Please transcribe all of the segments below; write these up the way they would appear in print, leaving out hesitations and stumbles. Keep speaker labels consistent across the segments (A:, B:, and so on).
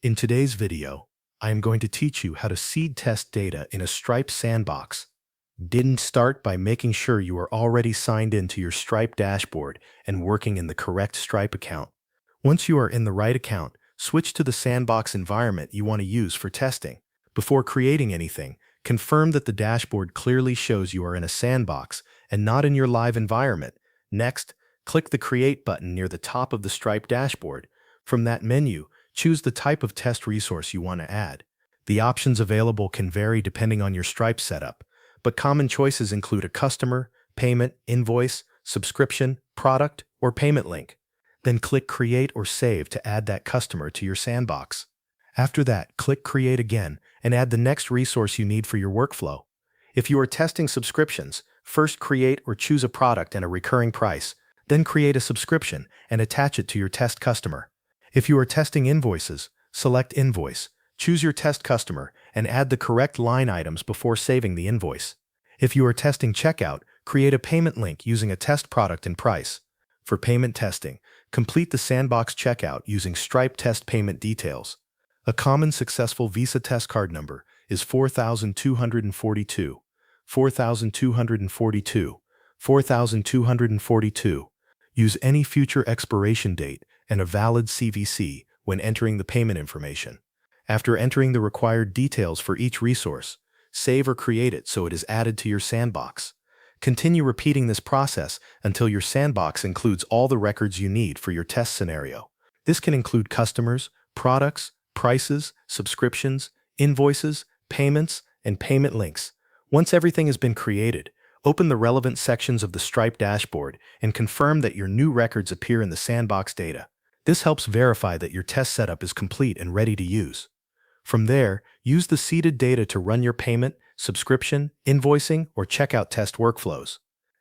A: In today's video, I am going to teach you how to seed test data in a Stripe Sandbox. Didn't start by making sure you are already signed into your Stripe dashboard and working in the correct Stripe account. Once you are in the right account, switch to the Sandbox environment you want to use for testing. Before creating anything, confirm that the dashboard clearly shows you are in a sandbox and not in your live environment. Next, click the Create button near the top of the Stripe dashboard. From that menu, choose the type of test resource you want to add. The options available can vary depending on your Stripe setup, but common choices include a customer, payment, invoice, subscription, product, or payment link. Then click Create or Save to add that customer to your sandbox. After that, click Create again and add the next resource you need for your workflow. If you are testing subscriptions, first create or choose a product and a recurring price, then create a subscription and attach it to your test customer. If you are testing invoices, select Invoice, choose your test customer, and add the correct line items before saving the invoice. If you are testing checkout, create a payment link using a test product and price. For payment testing, complete the Sandbox checkout using Stripe Test Payment Details. A common successful Visa test card number is 4242, 4242, 4242. Use any future expiration date and a valid CVC when entering the payment information. After entering the required details for each resource, save or create it so it is added to your sandbox. Continue repeating this process until your sandbox includes all the records you need for your test scenario. This can include customers, products, prices, subscriptions, invoices, payments, and payment links. Once everything has been created, open the relevant sections of the Stripe dashboard and confirm that your new records appear in the sandbox data. This helps verify that your test setup is complete and ready to use. From there, use the seeded data to run your payment, subscription, invoicing, or checkout test workflows.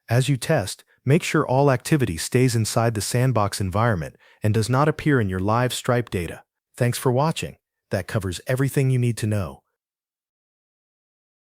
A: As you test, make sure all activity stays inside the sandbox environment and does not appear in your live Stripe data. Thanks for watching. That covers everything you need to know.